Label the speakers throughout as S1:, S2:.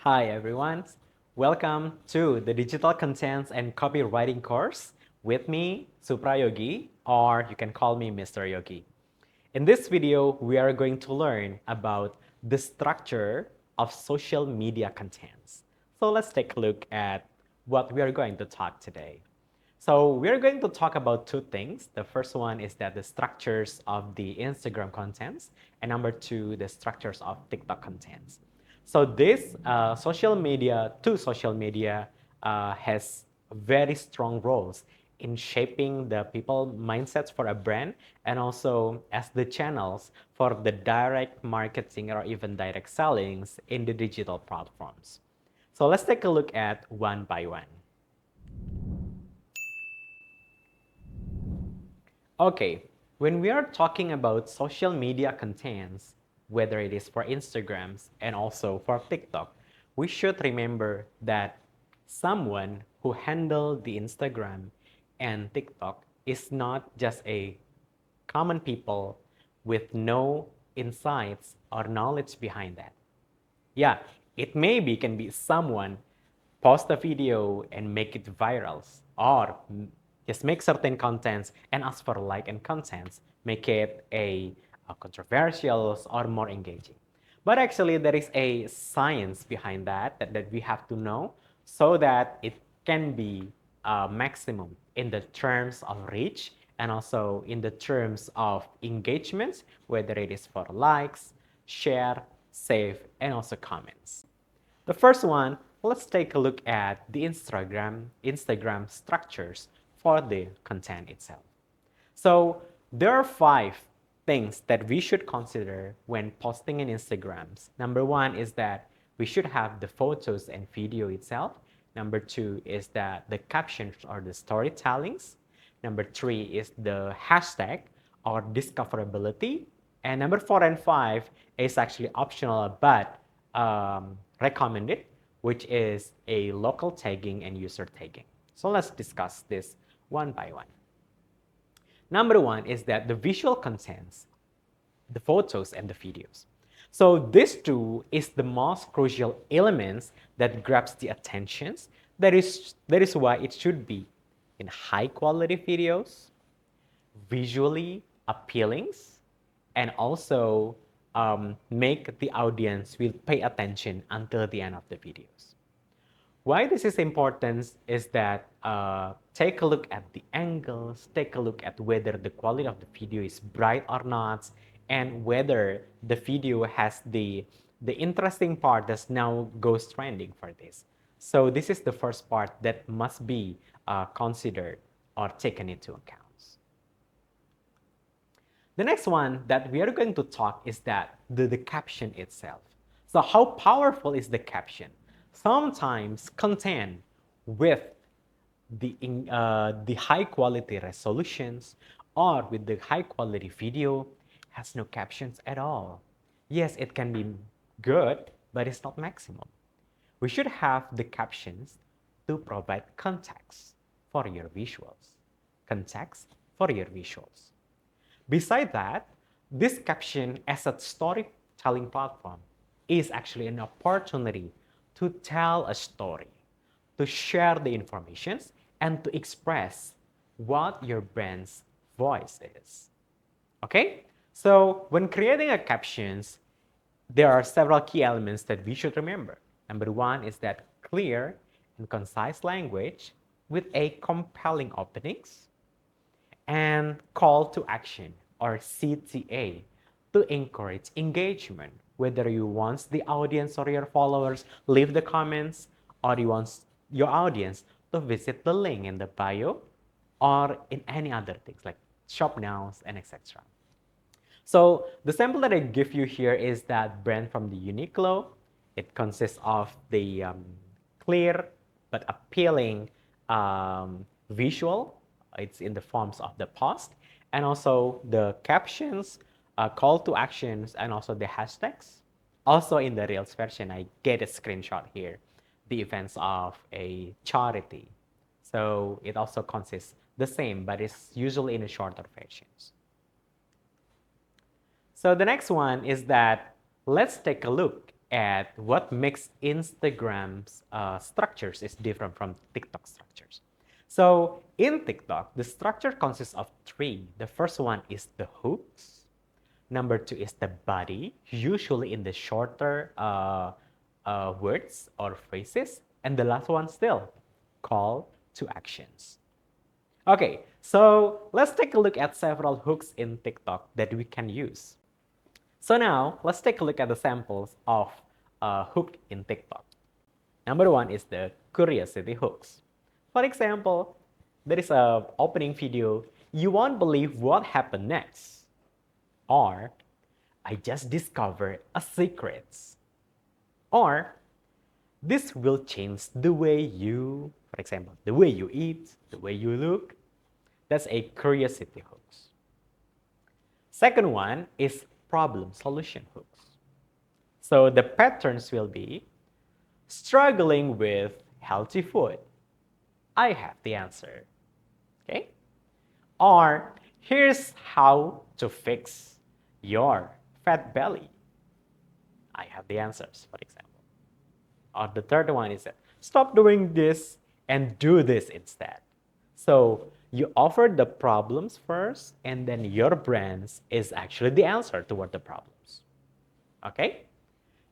S1: Hi everyone, welcome to the Digital Contents and Copywriting course with me, Suprayogi, or you can call me Mr. Yogi. In this video, we are going to learn about the structure of social media contents. So let's take a look at what we are going to talk today. So we're going to talk about two things. The first one is that the structures of the Instagram contents, and number two, the structures of TikTok contents. So this social media has very strong roles in shaping the people mindsets for a brand and also as the channels for the direct marketing or even direct sellings in the digital platforms. So let's take a look at one by one. Okay, when we are talking about social media contents, whether it is for Instagrams and also for TikTok, we should remember that someone who handle the Instagram and TikTok is not just a common people with no insights or knowledge behind that. Yeah, it maybe can be someone post a video and make it viral, or just make certain contents and ask for like and contents, make it a controversial or more engaging. But actually, there is a science behind that we have to know so that it can be maximum in the terms of reach and also in the terms of engagement, whether it is for likes, share, save, and also comments. The first one, let's take a look at the Instagram structures for the content itself. So there are 5 things that we should consider when posting in Instagrams. Number 1 is that we should have the photos and video itself. Number 2 is that the captions or the storytellings. Number 3 is the hashtag or discoverability. And number 4 and 5 is actually optional but recommended, which is a local tagging and user tagging. So let's discuss this one by one. Number 1 is that the visual contents, the photos and the videos. So this two is the most crucial elements that grabs the attentions. That is why it should be in high quality videos, visually appealing, and also make the audience will pay attention until the end of the videos. Why this is important is that take a look at the angles, take a look at whether the quality of the video is bright or not, and whether the video has the interesting part that now goes trending for this. So this is the first part that must be considered or taken into account. The next one that we are going to talk is that the caption itself. So how powerful is the caption? Sometimes content with the high quality resolutions or with the high quality video has no captions at all. Yes, it can be good, but it's not maximum. We should have the captions to provide context for your visuals. Context for your visuals. Beside that, this caption as a storytelling platform is actually an opportunity to tell a story, to share the information, and to express what your brand's voice is. Okay? So when creating a captions, there are several key elements that we should remember. Number 1 is that clear and concise language with a compelling openings, and call to action or CTA to encourage engagement. Whether you want the audience or your followers leave the comments, or you want your audience to visit the link in the bio or in any other things like shop nows and etc. So the sample that I give you here is that brand from the Uniqlo. It consists of the clear but appealing visual. It's in the forms of the post and also the captions, call to actions, and also the hashtags. Also in the Reels version, I get a screenshot here, the events of a charity. So it also consists the same, but it's usually in the shorter versions. So the next one is that let's take a look at what makes Instagram's structures is different from TikTok structures. So in TikTok, the structure consists of three. The first one is the hooks. Number two is the body, usually in the shorter words or phrases. And the last one still, call to actions. Okay, so let's take a look at several hooks in TikTok that we can use. So now, let's take a look at the samples of a hook in TikTok. Number one is the curiosity hooks. For example, there is a opening video, you won't believe what happened next. Or, I just discovered a secret. Or, this will change the way you, for example, the way you eat, the way you look. That's a curiosity hooks. Second one is problem solution hooks. So the patterns will be struggling with healthy food. I have the answer. Okay? Or here's how to fix your fat belly. I have the answers, for example. Or the third one is stop doing this and do this instead. So you offer the problems first, and then your brands is actually the answer toward the problems. Okay?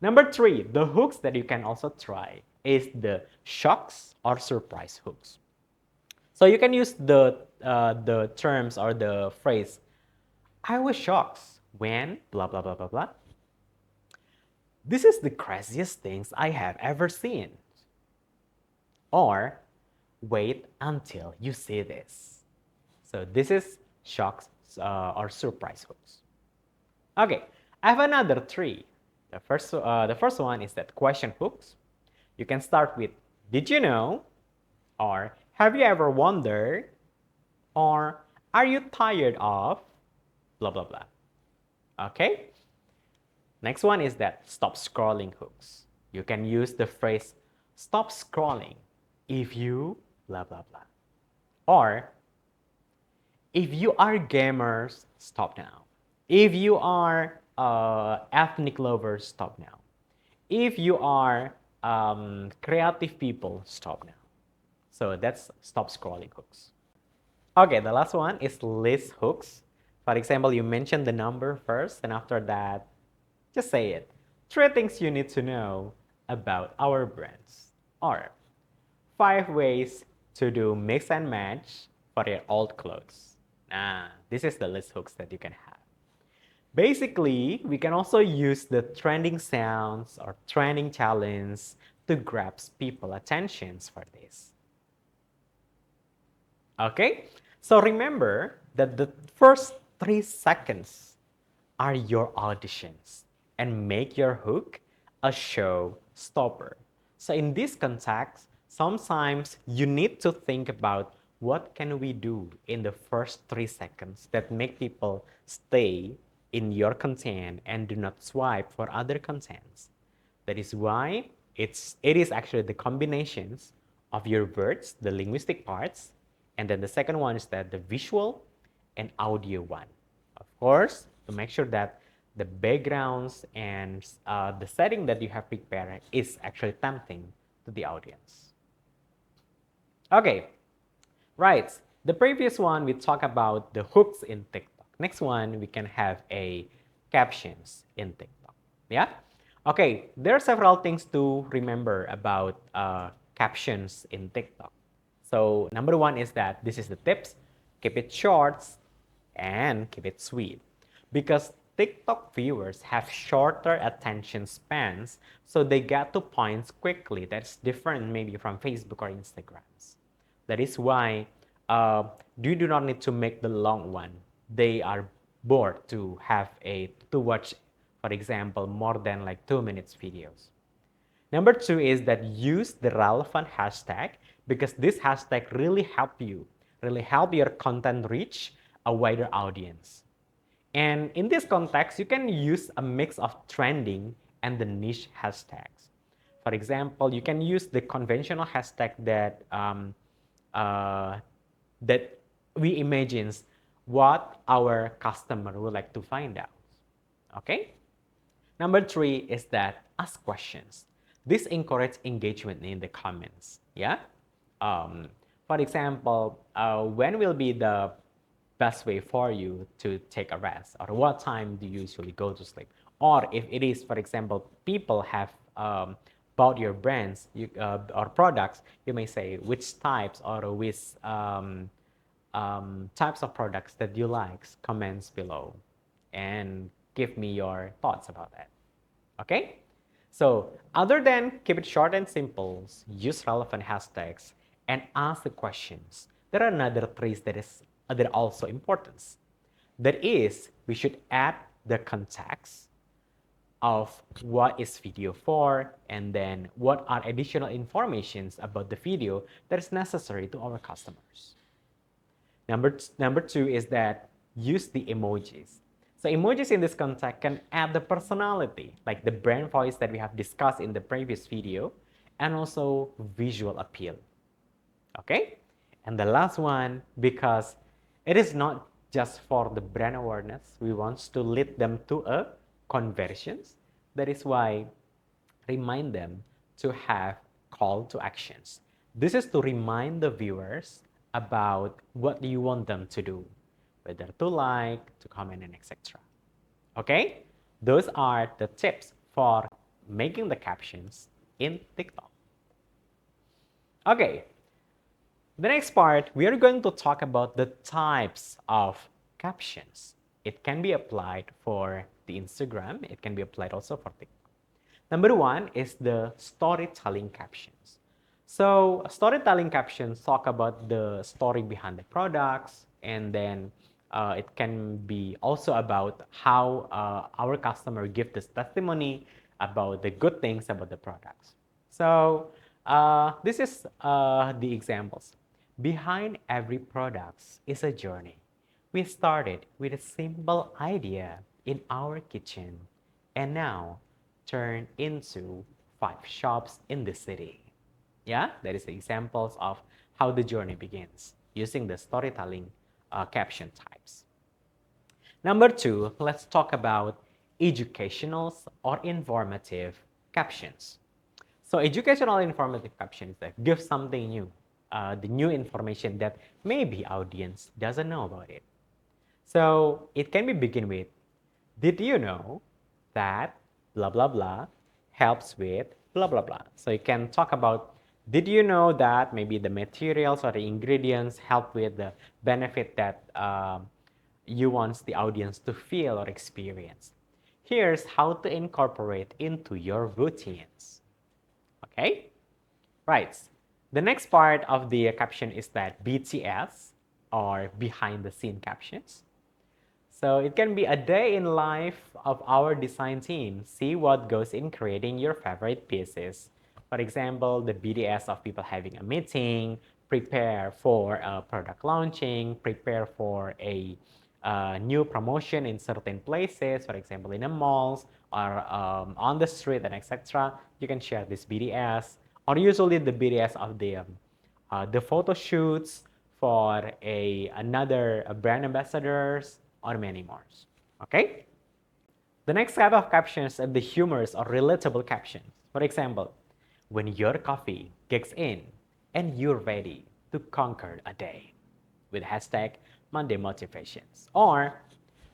S1: Number three, the hooks that you can also try is the shocks or surprise hooks. So you can use the terms or the phrase, I was shocked when blah, blah, blah, blah, blah. This is the craziest things I have ever seen. Or, wait until you see this. So this is shocks or surprise hooks. Okay, I have another three. The first one is that question hooks. You can start with, did you know? Or, have you ever wondered? Or, are you tired of? Blah, blah, blah. Okay? Next one is that stop scrolling hooks. You can use the phrase, stop scrolling if you blah, blah, blah. Or, if you are gamers, stop now. If you are ethnic lovers, stop now. If you are creative people, stop now. So that's stop scrolling hooks. Okay, the last one is list hooks. For example, you mention the number first, and after that, just say it. 3 things you need to know about our brands. Or 5 ways to do mix and match for your old clothes. This is the list hooks that you can have. Basically, we can also use the trending sounds or trending challenge to grasp people's attentions for this. Okay, so remember that the first 3 seconds are your auditions and make your hook a show stopper. So in this context, sometimes you need to think about what can we do in the first 3 seconds that make people stay in your content and do not swipe for other contents. That is why it is actually the combinations of your words, the linguistic parts, and then the second one is that the visual and audio one. Of course, to make sure that the backgrounds and the setting that you have prepared is actually tempting to the audience. Okay, right. The previous one, we talked about the hooks in TikTok. Next one, we can have a captions in TikTok. Yeah? Okay, there are several things to remember about captions in TikTok. So number one is that this is the tips. Keep it short and keep it sweet. Because TikTok viewers have shorter attention spans, so they get to points quickly. That's different maybe from Facebook or Instagrams. That is why you do not need to make the long one. They are bored to watch, for example, more than like 2 minutes videos. Number two is that use the relevant hashtag, because this hashtag really help your content reach a wider audience. And in this context, you can use a mix of trending and the niche hashtags. For example, you can use the conventional hashtag that that we imagine what our customer would like to find out. Okay? Number 3 is that ask questions. This encourages engagement in the comments. Yeah. Um, for example, when will be the best way for you to take a rest, or what time do you usually go to sleep? Or if it is, for example, people have bought your brands or products, you may say which types or which types of products that you like, comments below and give me your thoughts about that. Okay? So other than keep it short and simple, use relevant hashtags and ask the questions, there are another three that are also important. That is, we should add the context of what is video for, and then what are additional informations about the video that is necessary to our customers. Number two is that use the emojis. So emojis in this context can add the personality, like the brand voice that we have discussed in the previous video, and also visual appeal. Okay? And the last one, because it is not just for the brand awareness, we want to lead them to a conversions. That is why remind them to have call to actions. This is to remind the viewers about what you want them to do, whether to like, to comment, and etc. Okay? Those are the tips for making the captions in TikTok. Okay, the next part, we are going to talk about the types of captions. It can be applied for the Instagram. It can be applied also for TikTok. Number one is the storytelling captions. So storytelling captions talk about the story behind the products, and then it can be also about how our customer give this testimony about the good things about the products. So this is the examples. Behind every product is a journey. We started with a simple idea in our kitchen, and now turn into 5 shops in the city. Yeah, that is the examples of how the journey begins using the storytelling caption types. Number 2, let's talk about educational or informative captions. So educational informative captions that give something new, the new information that maybe audience doesn't know about it. So it can be begin with, did you know that blah blah blah helps with blah blah blah. So you can talk about, did you know that maybe the materials or the ingredients help with the benefit that you want the audience to feel or experience. Here's how to incorporate into your routines. Okay? Right. The next part of the caption is that BTS, or behind the scene captions. So it can be a day in life of our design team. See what goes in creating your favorite pieces. For example, the BDS of people having a meeting, prepare for a product launching, prepare for a new promotion in certain places, for example, in a malls or on the street and etc. You can share this BDS, or usually the BDS of the photo shoots for another brand ambassadors, or many more. Okay? The next type of captions are the humorous or relatable captions. For example, when your coffee kicks in and you're ready to conquer a day, with hashtag Monday Motivations. Or,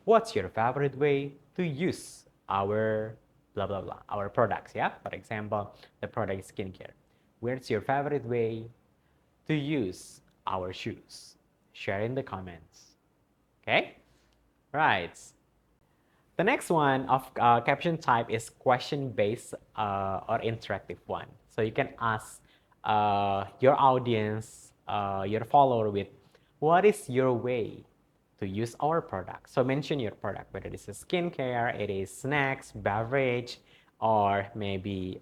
S1: what's your favorite way to use our blah blah blah, our products, yeah? For example, the product skincare. Where's your favorite way to use our shoes? Share in the comments. Okay? Right. The next one of caption type is question-based or interactive one. So you can ask your audience, your follower with, what is your way to use our product? So mention your product, whether it is a skincare, it is snacks, beverage, or maybe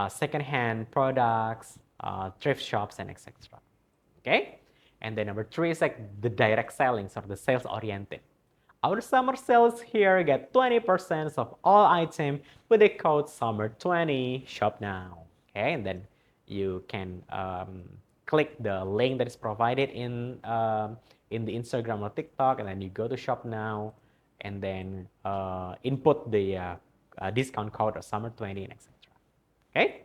S1: secondhand products, thrift shops, and etc. Okay? And then number 3 is like the direct selling, or the sales oriented. Our summer sales here get 20% of all items with the code SUMMER20. Shop now. Okay, and then you can click the link that is provided in the Instagram or TikTok, and then you go to shop now, and then input the discount code or summer 20 and etc. Okay.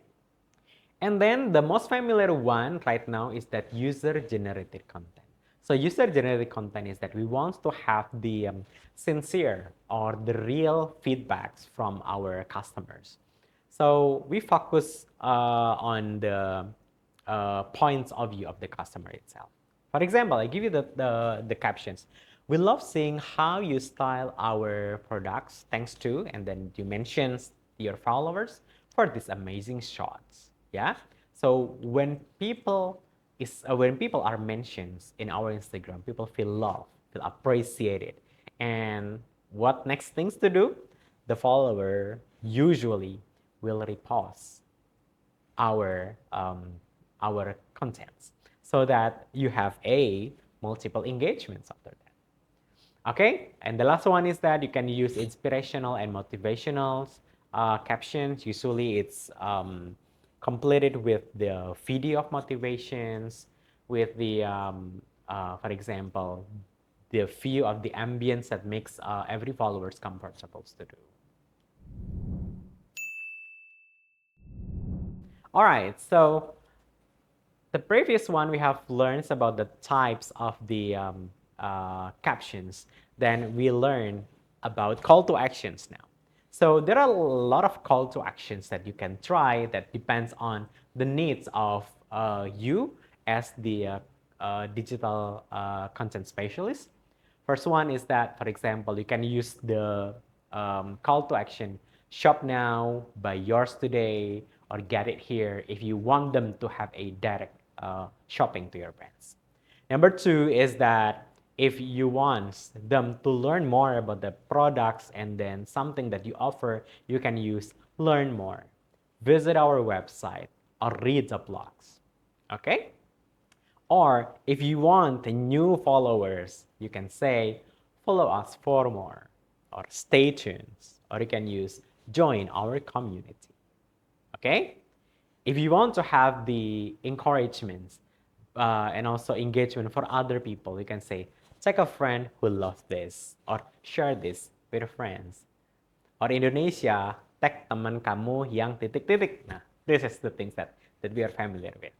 S1: And then the most familiar one right now is that user-generated content. So user-generated content is that we want to have the sincere or the real feedbacks from our customers. So we focus on the points of view of the customer itself. For example, I give you the captions. We love seeing how you style our products, thanks to, and then you mention your followers for these amazing shots. Yeah. So when people are mentioned in our Instagram, people feel loved, feel appreciated, and what next things to do? The follower usually will repost our our contents so that you have a multiple engagements after that. Okay, and the last one is that you can use inspirational and motivational captions. Usually it's completed with the video of motivations, with the, for example, the view of the ambience that makes every followers comfortable to do. All right, so the previous one we have learned about the types of the captions. Then we learn about call to actions now. So there are a lot of call to actions that you can try that depends on the needs of you as the digital content specialist. First one is that, for example, you can use the call to action, shop now, buy yours today, or get it here if you want them to have a direct shopping to your brands. Number two is that if you want them to learn more about the products and then something that you offer, you can use learn more, visit our website, or read the blogs. Okay? Or if you want new followers, you can say follow us for more, or stay tuned, or you can use join our community. Okay? If you want to have the encouragement and also engagement for other people, you can say, take a friend who loves this, or share this with friends. Or Indonesia, tag teman kamu yang titik-titik. Nah, this is the things that we are familiar with.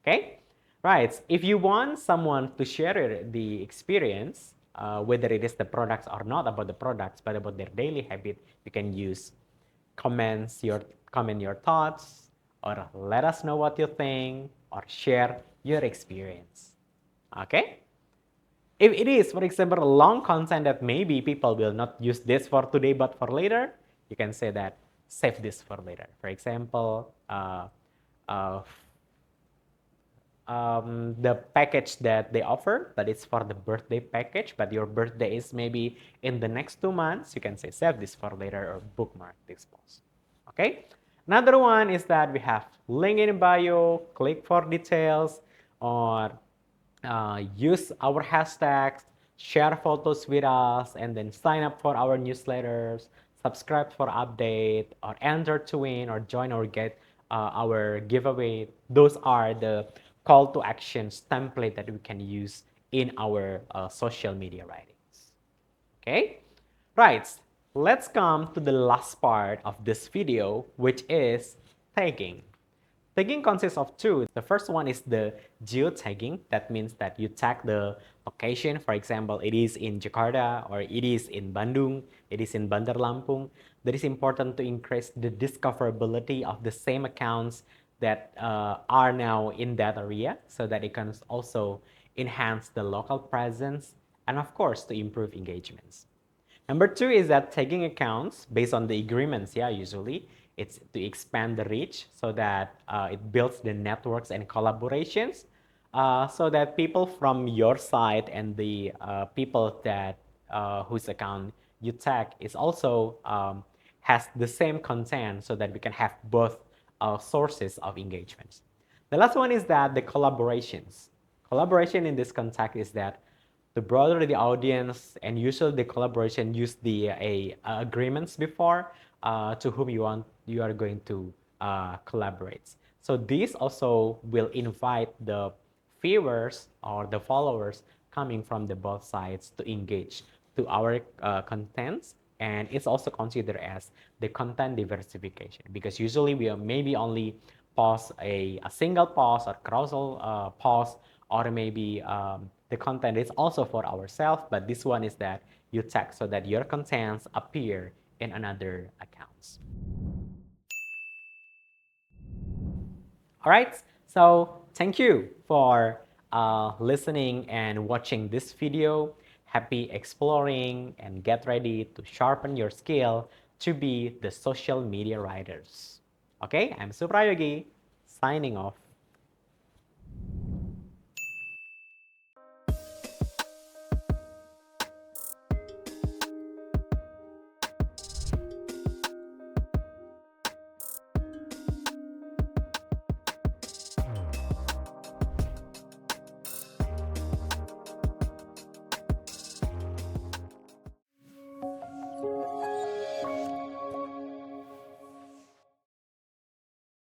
S1: Okay? Right. If you want someone to share the experience, whether it is the products or not about the products, but about their daily habit, you can use comment your thoughts, or let us know what you think, or share your experience. Okay? If it is, for example, a long content that maybe people will not use this for today but for later, you can say that save this for later. For example, uh, the package that they offer, that is for the birthday package, but your birthday is maybe in the next 2 months, you can say save this for later or bookmark this post. Okay. Another one is that we have link in bio, click for details, or use our hashtags, share photos with us, and then sign up for our newsletters, subscribe for update, or enter to win, or join or get our giveaway. Those are the call to actions template that we can use in our social media writings. Okay, right. Let's come to the last part of this video, which is tagging. Tagging consists of two. The first one is the geotagging. That means that you tag the location. For example, it is in Jakarta, or it is in Bandung, it is in Bandar Lampung. That is important to increase the discoverability of the same accounts that are now in that area, so that it can also enhance the local presence and, of course, to improve engagements. Number two is that tagging accounts based on the agreements, usually it's to expand the reach so that it builds the networks and collaborations so that people from your side and the people that whose account you tag is also has the same content, so that we can have both sources of engagements. The last one is that the collaborations. Collaboration in this context is that the broader the audience, and usually the collaboration use the agreements before to whom you are going to collaborate. So this also will invite the viewers or the followers coming from the both sides to engage to our contents, and it's also considered as the content diversification, because usually we maybe only post a single post or carousel post, or maybe the content is also for ourselves, but this one is that you tag so that your contents appear in another accounts. All right, so thank you for listening and watching this video. Happy exploring, and get ready to sharpen your skill to be the social media writers. Okay, I'm Suprayogi, signing off.